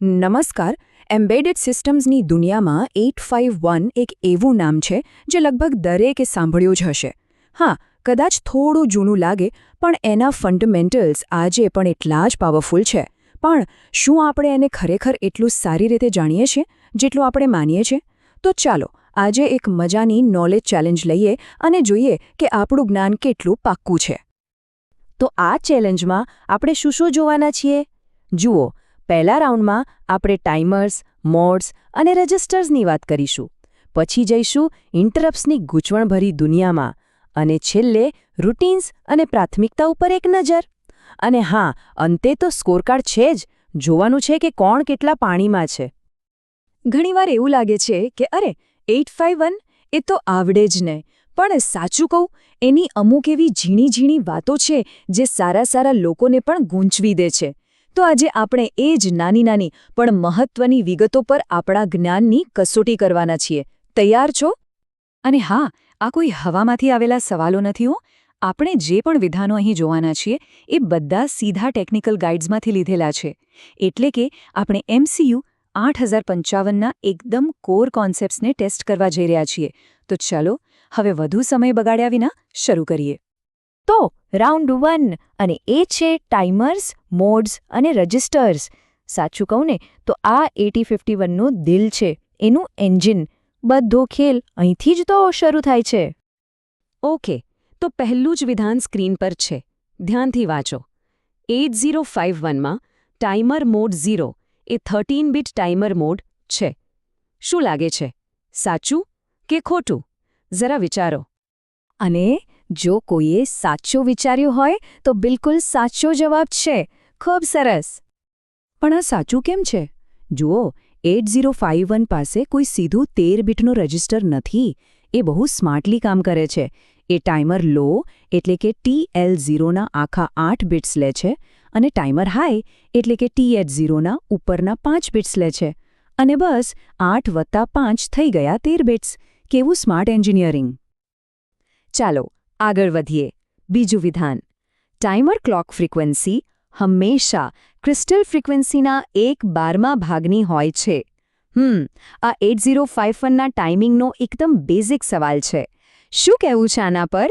નમસ્કાર. એમ્બેડેડ સિસ્ટમ્સની દુનિયામાં 851 એક એવું નામ છે જે લગભગ દરેકે સાંભળ્યું જ હશે. હા, કદાચ થોડું જૂનું લાગે, પણ એના ફંડામેન્ટલ્સ આજે પણ એટલા જ પાવરફુલ છે. પણ શું આપણે એને ખરેખર એટલું સારી રીતે જાણીએ છીએ જેટલું આપણે માનીએ છીએ? તો ચાલો આજે એક મજાની નોલેજ ચેલેન્જ લઈએ અને જોઈએ કે આપણું જ્ઞાન કેટલું પાક્કું છે. તો આ ચેલેન્જમાં આપણે શું જોવાના છીએ? જુઓ, પહેલા રાઉન્ડમાં આપણે ટાઈમર્સ, મોડ્સ અને રજિસ્ટર્સની વાત કરીશું. પછી જઈશું ઇન્ટરપ્ટ્સની ગૂંચવણભરી દુનિયામાં અને છેલ્લે રૂટીન્સ અને પ્રાથમિકતા ઉપર એક નજર. અને હા, અંતે તો સ્કોરકાર્ડ છે જ, જોવાનું છે કે કોણ કેટલા પાણીમાં છે. ઘણીવાર એવું લાગે છે કે અરે 851 એ તો આવડે જ નહીં, પણ સાચું કહું, એની અમુક એવી ઝીણી ઝીણી વાતો છે જે સારા લોકોને પણ ગૂંચવી દે છે. તો આજે આપણે એ જ નાની પણ મહત્વની વિગતો પર આપણા જ્ઞાનની કસોટી કરવાના છીએ. તૈયાર છો? અને હા, આ કોઈ હવામાંથી આવેલા સવાલો નથી હો. આપણે જે પણ વિધાનો અહીં જોવાના છીએ એ બધા સીધા ટેકનિકલ ગાઈડ્સમાંથી લીધેલા છે. એટલે કે આપણે MCU 8055ના એકદમ કોર કોન્સેપ્ટ્સને ટેસ્ટ કરવા જઈ રહ્યા છીએ. તો ચાલો હવે વધુ સમય બગાડ્યા વિના શરૂ કરીએ. તો રાઉન્ડ 1 અને એ છે ટાઈમર્સ, મોડ્સ અને રજિસ્ટર્સ. સાચું કહું ને તો આ 8051નું દિલ છે, એનું એન્જિન. બધો ખેલ અહીંથી જ તો શરૂ થાય છે. ઓકે, તો પહેલું જ વિધાન સ્ક્રીન પર છે. ધ્યાનથી વાંચો. 8051માં ટાઈમર મોડ 0 એ 13-બીટ ટાઈમર મોડ છે. શું લાગે છે, સાચું કે ખોટું? જરા વિચારો. અને જો કોઈએ સાચું વિચાર્યું હોય તો બિલકુલ સાચો જવાબ છે. ખૂબ સરસ. પણ આ સાચું કેમ છે? જુઓ, 8051 પાસે કોઈ સીધું 13-બીટનું રજિસ્ટર નથી. એ બહુ સ્માર્ટલી કામ કરે છે. એ ટાઈમર લો એટલે કે TL0ના આખા 8 બિટ્સ લે છે અને ટાઈમર હાઈ એટલે કે TH0ના ઉપરના 5 બિટ્સ લે છે. અને બસ 8 વત્તા 5 થઈ ગયા 13 બિટ્સ. કેવું સ્માર્ટ એન્જિનિયરિંગ! ચાલો આગળ વધીએ. બીજું વિધાન. ટાઈમર ક્લોક ફ્રીક્વન્સી હંમેશા ક્રિસ્ટલ ફ્રીક્વન્સીના 1/12મા ભાગની હોય છે. આ 8051ના ટાઈમિંગનો એકદમ બેઝિક સવાલ છે. શું કહેવું છે આના પર?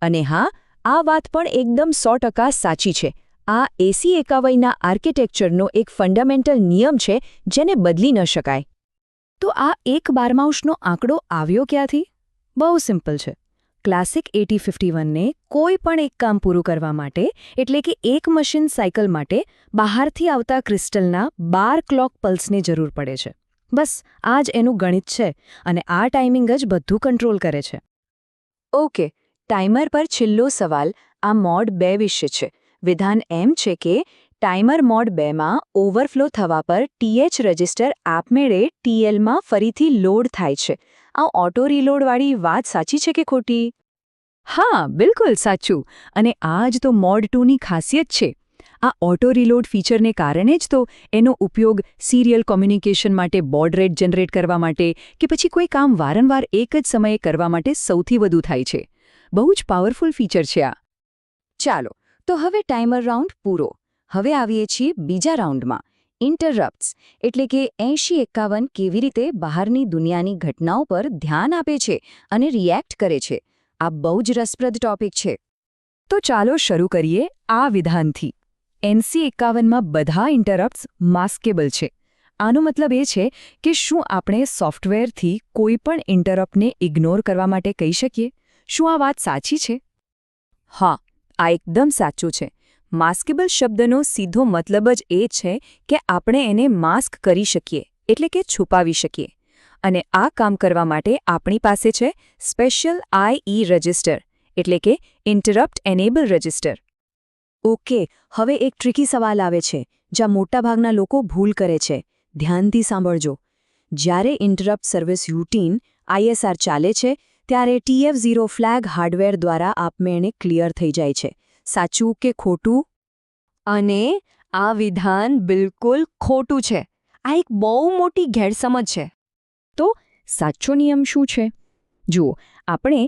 અને હા, આ વાત પણ એકદમ 100% સાચી છે. આ 8051ના આર્કિટેક્ચરનો એક ફંડામેન્ટલ નિયમ છે જેને બદલી ન શકાય. તો આ 1/12નો આંકડો આવ્યો ક્યાંથી? બહુ સિમ્પલ છે. ક્લાસિક 8051ને કોઈ પણ એક કામ પૂરું કરવા માટે, એટલે કે એક મશીન સાયકલ માટે બહારથી આવતા ક્રિસ્ટલના 12 ક્લોક પલ્સની જરૂર પડે છે. બસ આ જ એનું ગણિત છે અને આ ટાઈમિંગ જ બધું કંટ્રોલ કરે છે. ઓકે, ટાઈમર પર છેલ્લો સવાલ આ મોડ 2 વિશે છે. વિધાન એમ છે કે ટાઈમર મોડ 2માં ઓવરફ્લો થવા પર TH રજિસ્ટર આપમેળે TLમાં ફરીથી લોડ થાય છે. આ ઓટો રીલોડવાળી વાત સાચી છે કે ખોટી? હા, બિલકુલ સાચું. અને આ જ તો મોડ 2ની ખાસિયત છે. આ ઓટો રીલોડ ફીચરને કારણે જ તો એનો ઉપયોગ સિરિયલ કોમ્યુનિકેશન માટે, બોડ રેટ જનરેટ કરવા માટે કે પછી કોઈ કામ વારંવાર એક જ સમયે કરવા માટે સૌથી વધુ થાય છે. બહુ જ પાવરફુલ ફીચર છે આ. ચાલો, તો હવે ટાઈમર રાઉન્ડ પૂરો. હવે આવીએ છીએ બીજા રાઉન્ડમાં. ઇન્ટરપ્ટ્સ એટલે કે 8051 કેવી રીતે બહારની દુનિયાની ઘટનાઓ પર ધ્યાન આપે છે અને રિએક્ટ કરે છે. આ બહુ જ રસપ્રદ ટોપિક છે. તો ચાલો શરૂ કરીએ આ વિધાનથી. 8051માં બધા ઇન્ટરપ્ટ્સ માસ્કેબલ છે. આનો મતલબ એ છે કે શું આપણે સોફ્ટવેરથી કોઈ પણ ઇન્ટરપ્ટને ઇગ્નોર કરવા માટે કહી શકીએ? શું આ વાત સાચી છે? હા, આ એકદમ સાચું છે. માસ્કેબલ શબ્દનો સીધો મતલબ જ એ છે કે આપણે એને માસ્ક કરી શકીએ, એટલે કે છુપાવી શકીએ. અને આ કામ કરવા માટે આપણી પાસે છે સ્પેશિયલ IE રજિસ્ટર, એટલે કે ઇન્ટરપ્ટ એનેબલ રજિસ્ટર. ઓકે, હવે એક ટ્રિકી સવાલ આવે છે, જ્યાં મોટાભાગના લોકો ભૂલ કરે છે. ધ્યાનથી સાંભળજો. જ્યારે ઇન્ટરપ્ટ સર્વિસ રૂટીન ISR ચાલે છે, ત્યારે TF0 ફ્લેગ હાર્ડવેર દ્વારા આપમેળે ક્લિયર થઈ જાય છે. સાચું કે ખોટું? અને આ વિધાન બિલકુલ ખોટું છે. આ એક બહુ મોટી ગેરસમજ છે. તો સાચો નિયમ શું છે? જુઓ, આપણે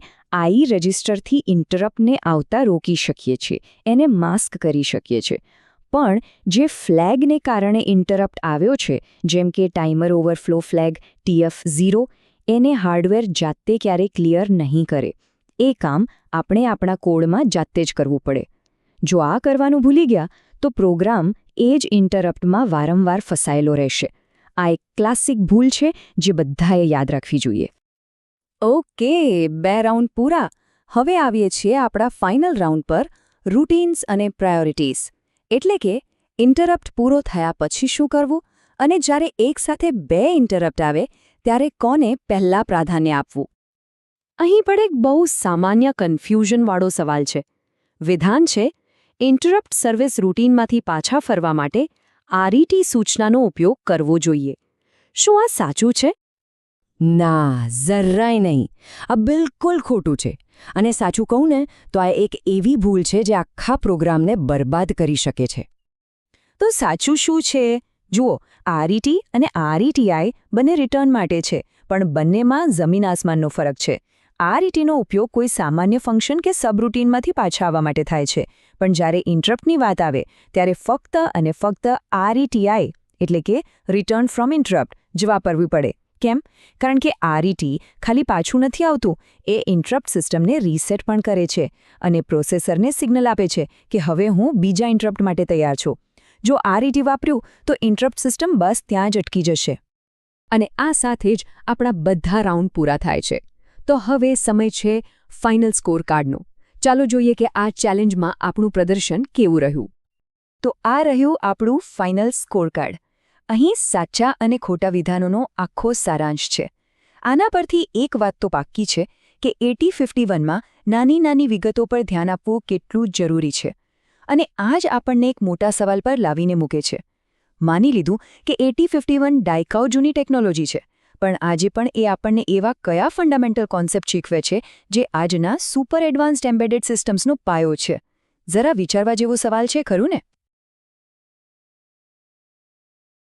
IE રજિસ્ટરથી ઇન્ટરપ્ટને આવતા રોકી શકીએ છીએ, એને માસ્ક કરી શકીએ છીએ. પણ જે ફ્લેગને કારણે ઇન્ટરપ્ટ આવ્યો છે, જેમ કે ટાઈમર ઓવરફ્લો ફ્લેગ TF0, એને હાર્ડવેર જાતે ક્યારેય ક્લિયર નહીં કરે. એ કામ આપણે આપણા કોડમાં જાતે જ કરવું પડે. જો આ કરવાનું ભૂલી ગયા તો પ્રોગ્રામ એ જ ઇન્ટરપ્ટમાં વારંવાર ફસાયેલો રહેશે. આ એક ક્લાસિક ભૂલ છે જે બધાએ યાદ રાખવી જોઈએ. ઓકે, 2 રાઉન્ડ પૂરા. હવે આવીએ છીએ આપણા ફાઇનલ રાઉન્ડ પર, રૂટીન્સ અને પ્રાયોરિટીઝ. એટલે કે ઇન્ટરપ્ટ પૂરો થયા પછી શું કરવું, અને જ્યારે એકસાથે 2 ઇન્ટરપ્ટ આવે ત્યારે કોને પહેલા પ્રાધાન્ય આપવું. અહીં પણ એક બહુ સામાન્ય કન્ફ્યુઝનવાળો સવાલ છે. વિધાન છે, ઇન્ટરપ્ટ સર્વિસ રૂટીનમાંથી પાછા ફરવા માટે RET સૂચનાનો ઉપયોગ કરવો જોઈએ. શું આ સાચું છે? ના, જરાય નહીં. આ બિલકુલ ખોટું છે. અને સાચું કહું ને તો આ એક એવી ભૂલ છે જે આખા પ્રોગ્રામને બરબાદ કરી શકે છે. તો સાચું શું છે? જુઓ, RET અને RETI બંને રિટર્ન માટે છે, પણ બંનેમાં જમીન આસમાનનો ફરક છે. RETનો ઉપયોગ કોઈ સામાન્ય ફંક્શન કે સબરૂટીનમાંથી પાછા આવવા માટે થાય છે, પણ જ્યારે ઇન્ટરપ્ટની વાત આવે ત્યારે ફક્ત અને ફક્ત RETI એટલે કે રિટર્ન ફ્રોમ ઇન્ટરપ્ટ જ વાપરવી પડે. કેમ? કારણ કે RET ખાલી પાછું નથી આવતું, એ ઇન્ટરપ્ટ સિસ્ટમને રીસેટ પણ કરે છે અને પ્રોસેસરને સિગ્નલ આપે છે કે હવે હું બીજા ઇન્ટરપ્ટ માટે તૈયાર છું. જો RET વાપર્યું તો ઇન્ટરપ્ટ સિસ્ટમ બસ ત્યાં જ અટકી જશે. અને આ સાથે જ આપણા બધા રાઉન્ડ પૂરા થાય છે. તો હવે સમય છે ફાઇનલ સ્કોર કાર્ડનો. ચાલો જોઈએ કે આ ચેલેન્જમાં આપણું પ્રદર્શન કેવું રહ્યું. તો આ રહ્યું આપણું ફાઇનલ સ્કોર કાર્ડ. અહીં સાચા અને ખોટા વિધાનોનો આખો સારાંશ છે. આના પરથી એક વાત તો પાક્કી છે કે 8051માં નાની નાની વિગતો પર ધ્યાન આપવું કેટલું જરૂરી છે. અને આ જ આપણને એક મોટા સવાલ પર લાવીને મૂકે છે. માની લીધું કે 8051 દાયકાઓ જૂની ટેકનોલોજી છે, પણ આજે પણ એ આપણને એવા કયા ફંડામેન્ટલ કોન્સેપ્ટ શીખવે છે જે આજના સુપર એડવાન્સ્ડ એમ્બેડેડ સિસ્ટમ્સનો પાયો છે. જરા વિચારવા જેવો સવાલ છે, ખરું ને?